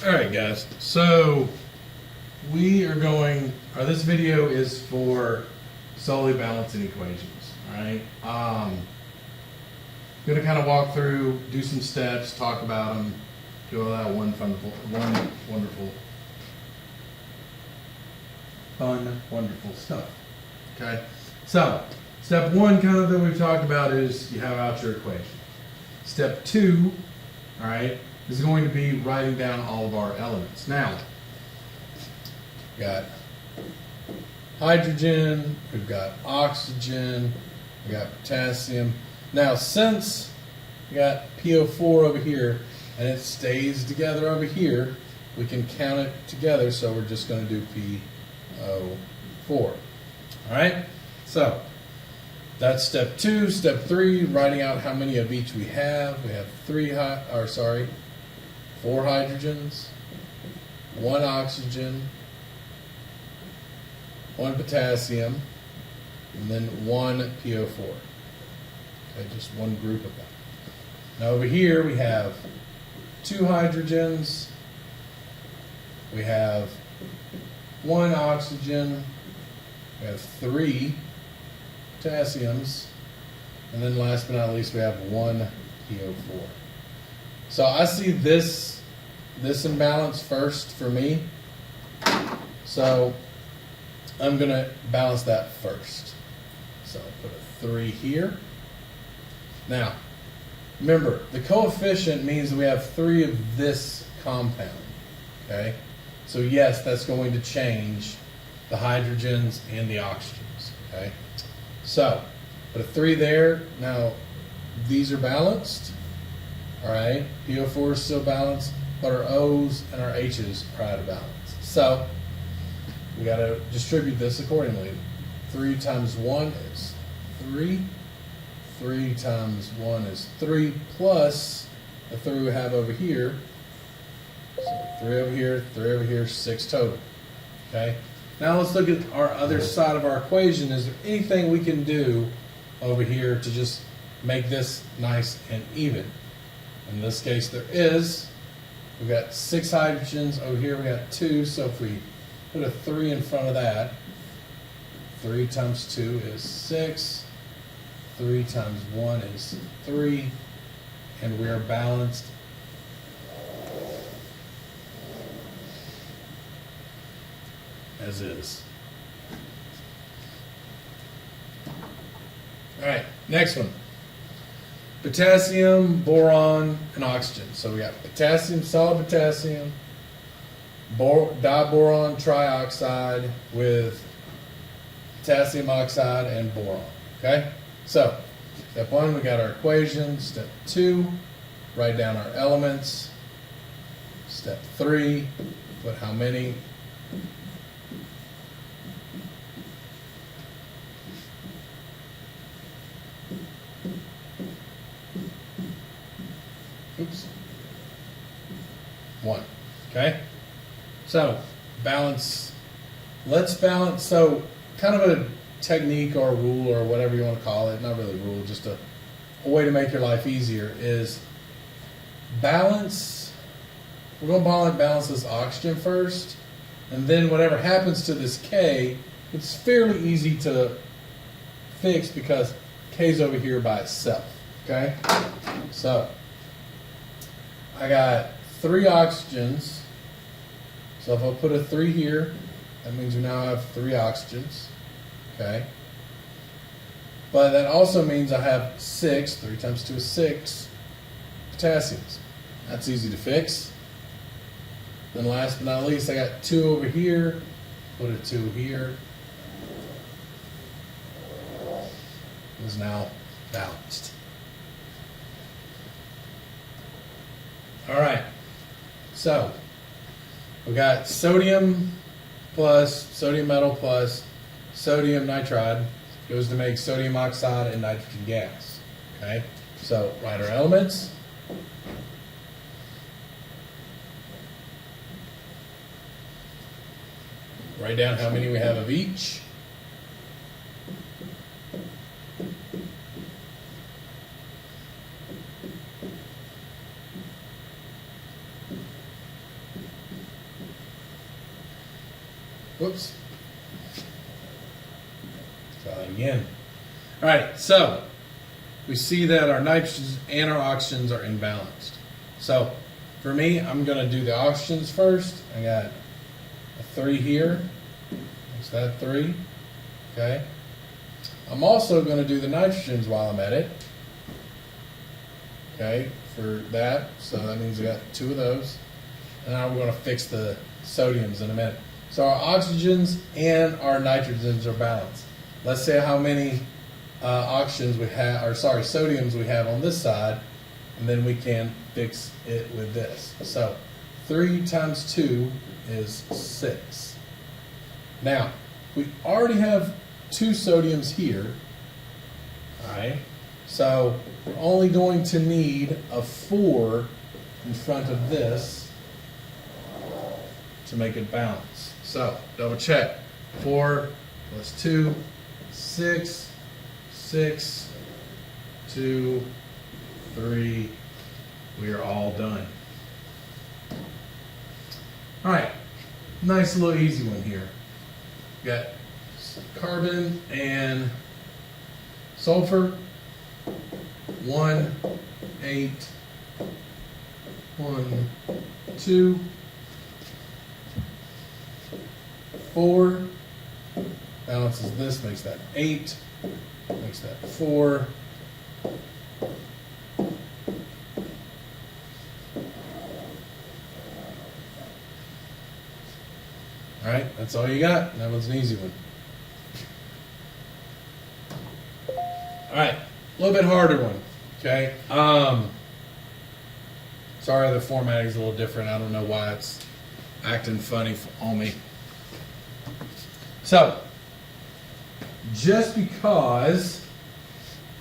Alright guys, so we are going, or this video is for solely balancing equations, alright? Gonna kind of walk through, do some steps, talk about them, do all that wonderful, wonderful stuff, okay? So, step one kind of that we've talked about is you have out your equation. Step two, alright, is going to be writing down all of our elements. Now, we've got hydrogen, we've got oxygen, we've got potassium. Now, since we got PO4 over here and it stays together over here, we can count it together, so we're just going to do PO4. All right? So, that's step two. Step three, writing out how many of each we have. We have 4 hydrogens, 1 oxygen, 1 potassium, and then 1 PO4. Okay, just one group of them. Now over here we have 2 hydrogens, we have 1 oxygen, we have 3 potassiums, and then last but not least we have 1 PO4. So I see this imbalance first for me. So I'm going to balance that first. So I'll put a 3 here. Now, remember, the coefficient means that we have 3 of this compound. Okay? So yes, that's going to change the hydrogens and the oxygens. Okay? So, put a 3 there. Now, these are balanced. Alright, PO4 is still balanced, but our O's and our H's are out of balance. So, we got to distribute this accordingly. 3 times 1 is 3. 3 times 1 is 3, plus the 3 we have over here. So 3 over here, 3 over here, 6 total. Okay? Now let's look at our other side of our equation. Is there anything we can do over here to just make this nice and even? In this case there is. We've got 6 hydrogens. Over here we got 2, so if we put a 3 in front of that, 3 times 2 is 6. 3 times 1 is 3. And we are balanced as is. Alright, next one. Potassium, boron, and oxygen. So we got potassium, solid potassium, diboron trioxide with potassium oxide and boron. Okay? So, step 1, we got our equation. Step 2, write down our elements. Step 3, put how many. Oops. 1. Okay? So, balance. Let's balance. So, kind of a technique or a rule or whatever you want to call it. Not really a rule, just a way to make your life easier is balance. We're going to balance this oxygen first. And then whatever happens to this K, it's fairly easy to fix because K's over here by itself. Okay? So, I got 3 oxygens, so if I put a 3 here, that means we now have 3 oxygens, okay? But that also means I have 6, 3 times 2 is 6, potassiums. That's easy to fix. Then last but not least, I got 2 over here, put a 2 here. It's now balanced. All right, so we got sodium metal plus sodium nitride goes to make sodium oxide and nitrogen gas. Okay, so write our elements. Write down how many we have of each. Whoops. Try that again. All right, so we see that our nitrogens and our oxygens are imbalanced. So for me, I'm going to do the oxygens first. I got a 3 here. Is that 3? Okay. I'm also going to do the nitrogens while I'm at it. Okay, for that. So that means we got 2 of those. And now we're going to fix the sodiums in a minute. So our oxygens and our nitrogens are balanced. Let's say how many oxygens we have, or sorry, sodiums we have on this side, and then we can fix it with this. So 3 times 2 is 6. Now, we already have 2 sodiums here. All right. So we're only going to need a 4 in front of this to make it balance. So double check. 4 plus 2, 6, 6, 2, 3. We are all done. All right. Nice little easy one here. Got carbon and sulfur. 1, 8, 1, 2, 4. Balances this, makes that 8, makes that 4. All right, that's all you got. That was an easy one. All right, a little bit harder one, okay? Sorry, the formatting is a little different. I don't know why it's acting funny on me. So, just because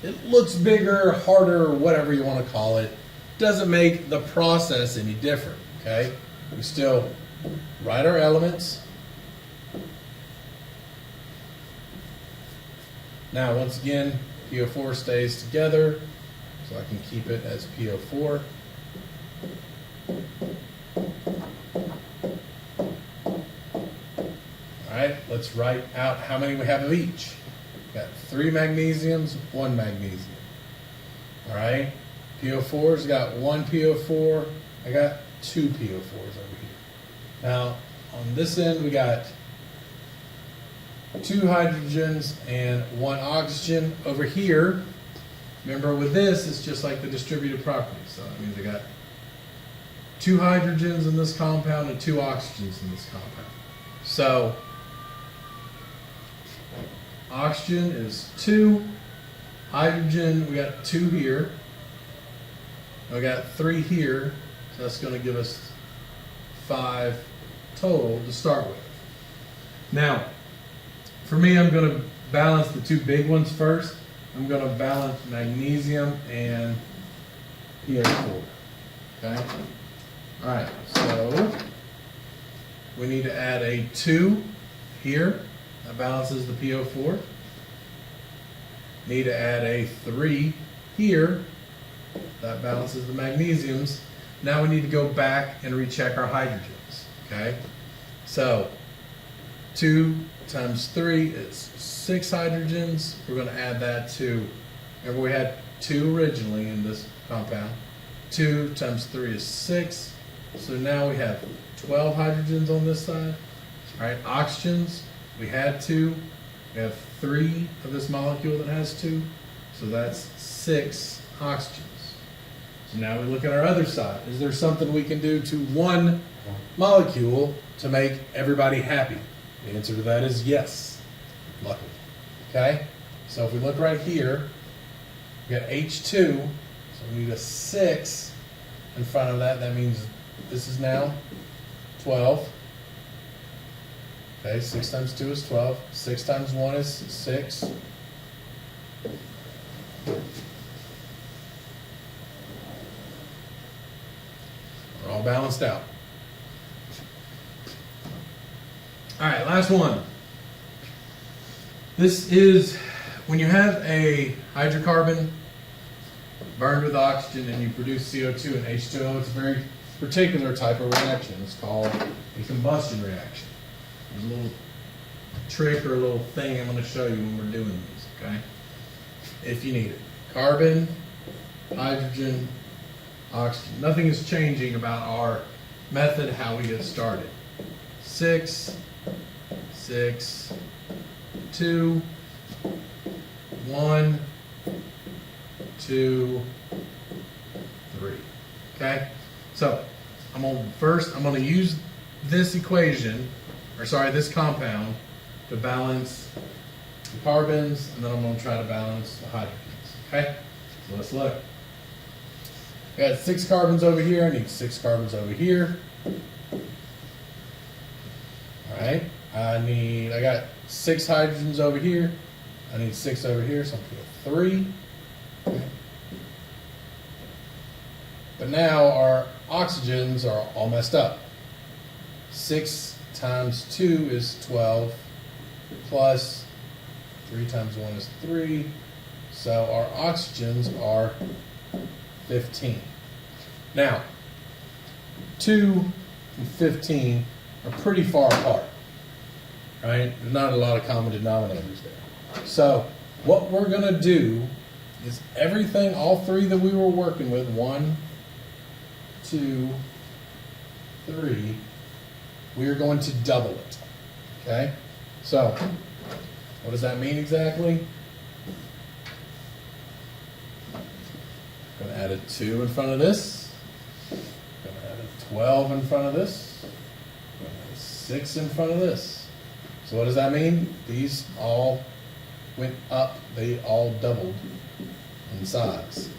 it looks bigger, harder, whatever you want to call it, doesn't make the process any different, okay? We still write our elements. Now, once again, PO4 stays together, so I can keep it as PO4. All right, let's write out how many we have of each. Got 3 magnesiums, 1 magnesium. All right, PO4's got 1 PO4. I got 2 PO4s over here. Now, on this end, we got 2 hydrogens and 1 oxygen. Over here, remember with this, it's just like the distributed property. So that means I got 2 hydrogens in this compound and 2 oxygens in this compound. So oxygen is 2. Hydrogen, we got 2 here. We got 3 here. So that's going to give us 5 total to start with. Now, for me, I'm going to balance the 2 big ones first. I'm going to balance magnesium and PO4. Okay? All right, so we need to add a 2 here. That balances the PO4. Need to add a 3 here. That balances the magnesiums. Now we need to go back and recheck our hydrogens. Okay? So 2 times 3 is 6 hydrogens. We're going to add that to, remember we had 2 originally in this compound. 2 times 3 is 6. So now we have 12 hydrogens on this side. All right, oxygens, we had 2. We have 3 of this molecule that has 2. So that's 6 oxygens. So now we look at our other side. Is there something we can do to one molecule to make everybody happy? The answer to that is yes, luckily. Okay? So if we look right here, we got H2, so we need a 6 in front of that. That means this is now 12. Okay, 6 times 2 is 12. 6 times 1 is 6. We're all balanced out. All right, last one. This is when you have a hydrocarbon burned with oxygen and you produce CO2 and H2O. It's a very particular type of reaction. It's called a combustion reaction. There's a little trick or a little thing I'm going to show you when we're doing these, okay? If you need it. Carbon, hydrogen, oxygen. Nothing is changing about our method, how we get started. 6, 6, 2, 1, 2, 3. Okay? So, I'm going to use this equation, or sorry, this compound to balance the carbons, and then I'm going to try to balance the hydrogens. Okay? So let's look. I got 6 carbons over here. I need 6 carbons over here. Alright. I got 6 hydrogens over here. I need 6 over here, so I'm going to put 3. Okay. But now our oxygens are all messed up. 6 times 2 is 12, plus 3 times 1 is 3. So our oxygens are 15. Now, 2 and 15 are pretty far apart, right? There's not a lot of common denominators there. So what we're going to do is everything, all 3 that we were working with, 1, 2, 3, we are going to double it, okay? So what does that mean exactly? I'm going to add a 2 in front of this. I'm going to add a 12 in front of this. I'm going to add a 6 in front of this. So what does that mean? These all went up. They all doubled in size.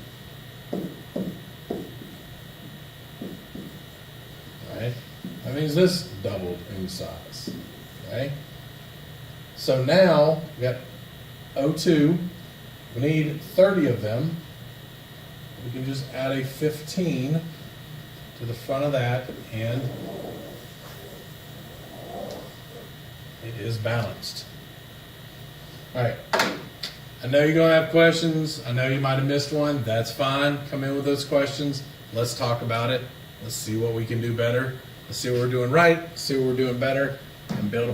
Alright? That means this doubled in size. Okay? So now we got O2. We need 30 of them. We can just add a 15 to the front of that, and it is balanced. All right. I know you're going to have questions. I know you might have missed one. That's fine. Come in with those questions. Let's talk about it. Let's see what we can do better. Let's see what we're doing right, see what we're doing better, and build a